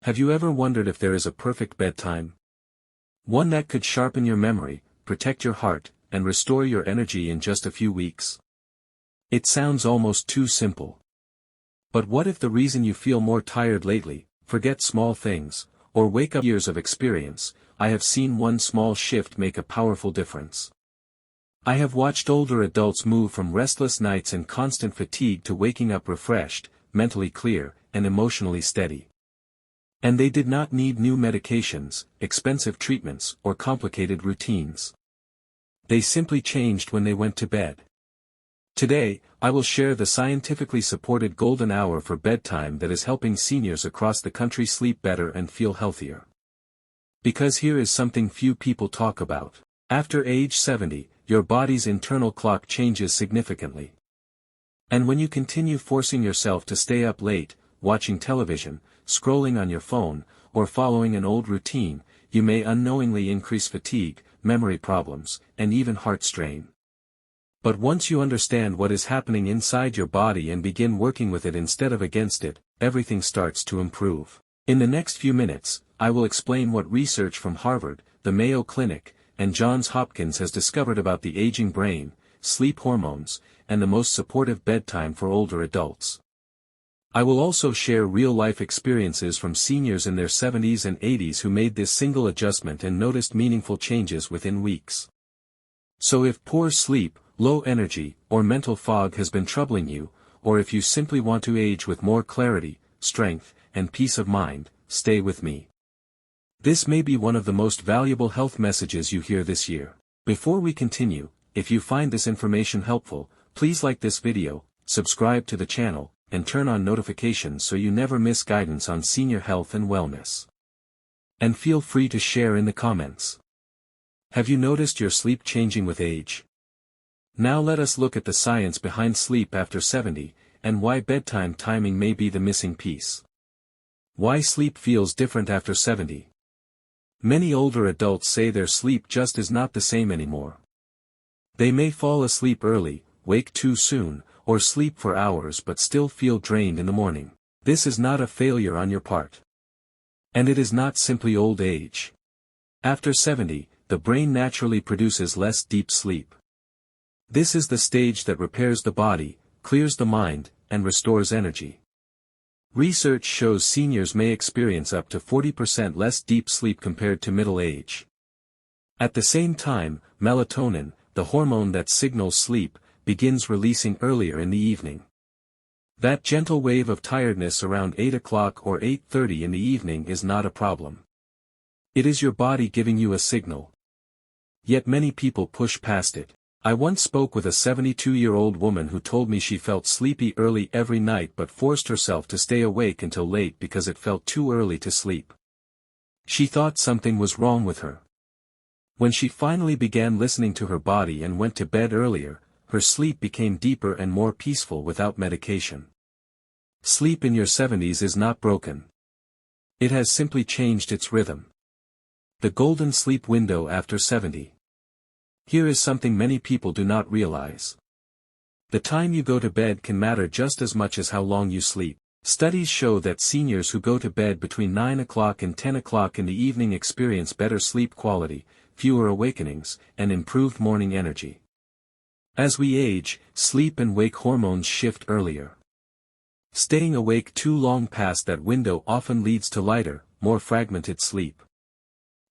Have you ever wondered if there is a perfect bedtime? One that could sharpen your memory, protect your heart, and restore your energy in just a few weeks? It sounds almost too simple. But what if the reason you feel more tired lately, forget small things, or wake up years of experience? I have seen one small shift make a powerful difference. I have watched older adults move from restless nights and constant fatigue to waking up refreshed, mentally clear, and emotionally steady. And they did not need new medications, expensive treatments, or complicated routines. They simply changed when they went to bed. Today, I will share the scientifically supported golden hour for bedtime that is helping seniors across the country sleep better and feel healthier. Because here is something few people talk about. After age 70, your body's internal clock changes significantly. And when you continue forcing yourself to stay up late, watching television, scrolling on your phone, or following an old routine, you may unknowingly increase fatigue, memory problems, and even heart strain. But once you understand what is happening inside your body and begin working with it instead of against it, everything starts to improve. In the next few minutes, I will explain what research from Harvard, the Mayo Clinic, and Johns Hopkins has discovered about the aging brain, sleep hormones, and the most supportive bedtime for older adults. I will also share real-life experiences from seniors in their 70s and 80s who made this single adjustment and noticed meaningful changes within weeks. So if poor sleep, low energy, or mental fog has been troubling you, or if you simply want to age with more clarity, strength, and peace of mind, stay with me. This may be one of the most valuable health messages you hear this year. Before we continue, if you find this information helpful, please like this video, subscribe to the channel, and turn on notifications so you never miss guidance on senior health and wellness. And feel free to share in the comments. Have you noticed your sleep changing with age? Now let us look at the science behind sleep after 70, and why bedtime timing may be the missing piece. Why sleep feels different after 70. Many older adults say their sleep just is not the same anymore. They may fall asleep early, wake too soon, or sleep for hours but still feel drained in the morning. This is not a failure on your part. And it is not simply old age. After 70, the brain naturally produces less deep sleep. This is the stage that repairs the body, clears the mind, and restores energy. Research shows seniors may experience up to 40% less deep sleep compared to middle age. At the same time, melatonin, the hormone that signals sleep, begins releasing earlier in the evening. That gentle wave of tiredness around 8 o'clock or 8:30 in the evening is not a problem. It is your body giving you a signal. Yet many people push past it. I once spoke with a 72-year-old woman who told me she felt sleepy early every night but forced herself to stay awake until late because it felt too early to sleep. She thought something was wrong with her. When she finally began listening to her body and went to bed earlier, her sleep became deeper and more peaceful without medication. Sleep in your 70s is not broken. It has simply changed its rhythm. The golden sleep window after 70. Here is something many people do not realize. The time you go to bed can matter just as much as how long you sleep. Studies show that seniors who go to bed between 9 o'clock and 10 o'clock in the evening experience better sleep quality, fewer awakenings, and improved morning energy. As we age, sleep and wake hormones shift earlier. Staying awake too long past that window often leads to lighter, more fragmented sleep.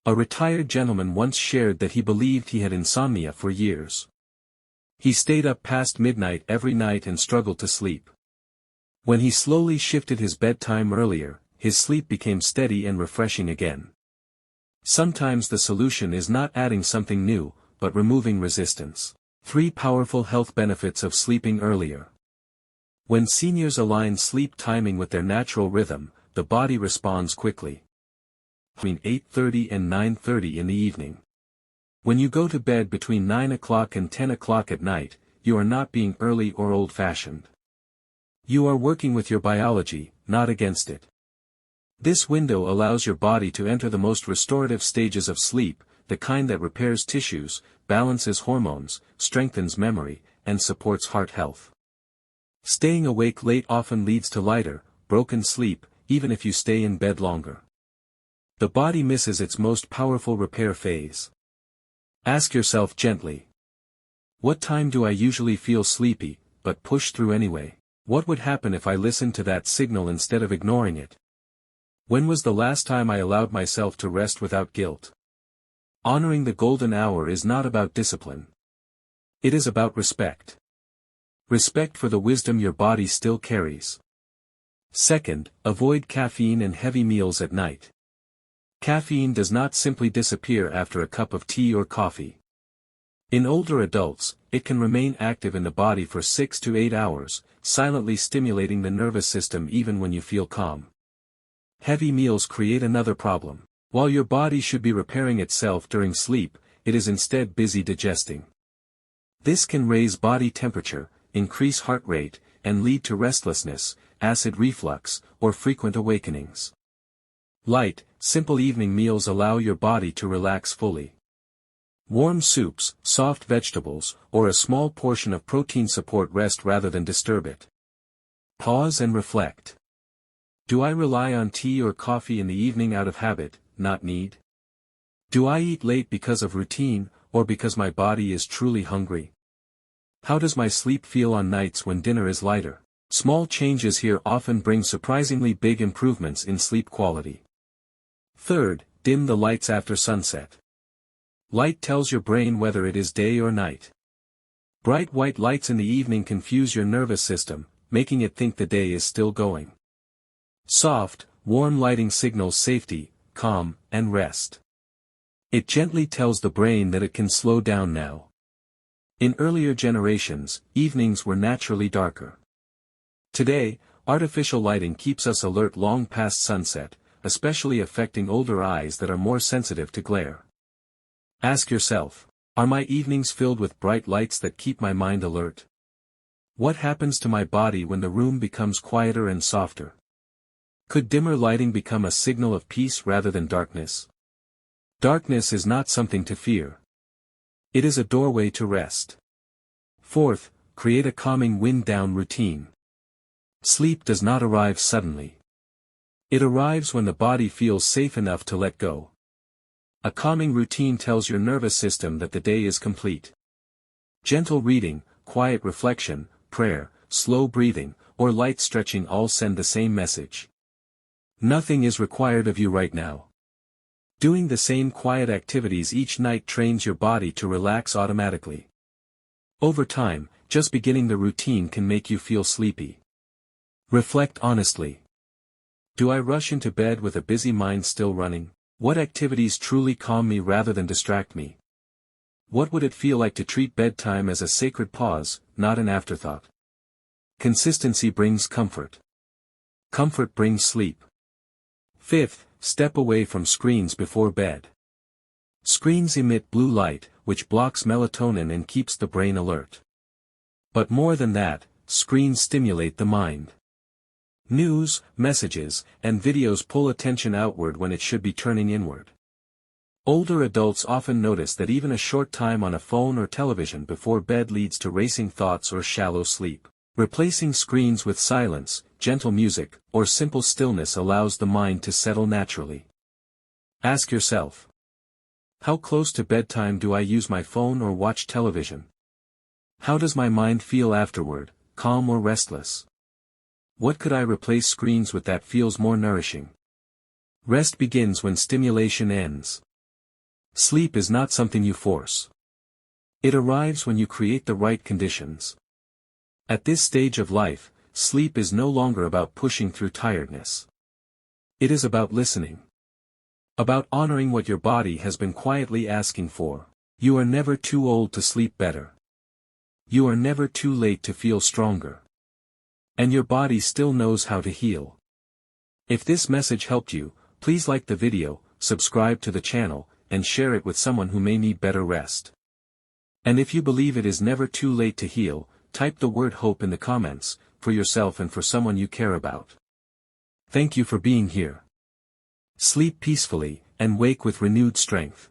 A retired gentleman once shared that he believed he had insomnia for years. He stayed up past midnight every night and struggled to sleep. When he slowly shifted his bedtime earlier, his sleep became steady and refreshing again. Sometimes the solution is not adding something new, but removing resistance. 3 powerful health benefits of sleeping earlier. When seniors align sleep timing with their natural rhythm, the body responds quickly. Between 8:30 and 9:30 in the evening. When you go to bed between 9 o'clock and 10 o'clock at night, you are not being early or old-fashioned. You are working with your biology, not against it. This window allows your body to enter the most restorative stages of sleep, the kind that repairs tissues, balances hormones, strengthens memory, and supports heart health. Staying awake late often leads to lighter, broken sleep, even if you stay in bed longer. The body misses its most powerful repair phase. Ask yourself gently. What time do I usually feel sleepy, but push through anyway? What would happen if I listened to that signal instead of ignoring it? When was the last time I allowed myself to rest without guilt? Honoring the golden hour is not about discipline. It is about respect. Respect for the wisdom your body still carries. Second, avoid caffeine and heavy meals at night. Caffeine does not simply disappear after a cup of tea or coffee. In older adults, it can remain active in the body for 6 to 8 hours, silently stimulating the nervous system even when you feel calm. Heavy meals create another problem. While your body should be repairing itself during sleep, it is instead busy digesting. This can raise body temperature, increase heart rate, and lead to restlessness, acid reflux, or frequent awakenings. Light, simple evening meals allow your body to relax fully. Warm soups, soft vegetables, or a small portion of protein support rest rather than disturb it. Pause and reflect. Do I rely on tea or coffee in the evening out of habit, not need? Do I eat late because of routine, or because my body is truly hungry? How does my sleep feel on nights when dinner is lighter? Small changes here often bring surprisingly big improvements in sleep quality. Third, dim the lights after sunset. Light tells your brain whether it is day or night. Bright white lights in the evening confuse your nervous system, making it think the day is still going. Soft, warm lighting signals safety, calm, and rest. It gently tells the brain that it can slow down now. In earlier generations, evenings were naturally darker. Today, artificial lighting keeps us alert long past sunset, especially affecting older eyes that are more sensitive to glare. Ask yourself, are my evenings filled with bright lights that keep my mind alert? What happens to my body when the room becomes quieter and softer? Could dimmer lighting become a signal of peace rather than darkness? Darkness is not something to fear. It is a doorway to rest. Fourth, create a calming wind-down routine. Sleep does not arrive suddenly. It arrives when the body feels safe enough to let go. A calming routine tells your nervous system that the day is complete. Gentle reading, quiet reflection, prayer, slow breathing, or light stretching all send the same message. Nothing is required of you right now. Doing the same quiet activities each night trains your body to relax automatically. Over time, just beginning the routine can make you feel sleepy. Reflect honestly. Do I rush into bed with a busy mind still running? What activities truly calm me rather than distract me? What would it feel like to treat bedtime as a sacred pause, not an afterthought? Consistency brings comfort. Comfort brings sleep. Fifth, step away from screens before bed. Screens emit blue light, which blocks melatonin and keeps the brain alert. But more than that, screens stimulate the mind. News, messages, and videos pull attention outward when it should be turning inward. Older adults often notice that even a short time on a phone or television before bed leads to racing thoughts or shallow sleep. Replacing screens with silence, gentle music, or simple stillness allows the mind to settle naturally. Ask yourself, how close to bedtime do I use my phone or watch television? How does my mind feel afterward, calm or restless? What could I replace screens with that feels more nourishing? Rest begins when stimulation ends. Sleep is not something you force. It arrives when you create the right conditions. At this stage of life, sleep is no longer about pushing through tiredness. It is about listening. About honoring what your body has been quietly asking for. You are never too old to sleep better. You are never too late to feel stronger. And your body still knows how to heal. If this message helped you, please like the video, subscribe to the channel, and share it with someone who may need better rest. And if you believe it is never too late to heal, type the word hope in the comments, for yourself and for someone you care about. Thank you for being here. Sleep peacefully, and wake with renewed strength.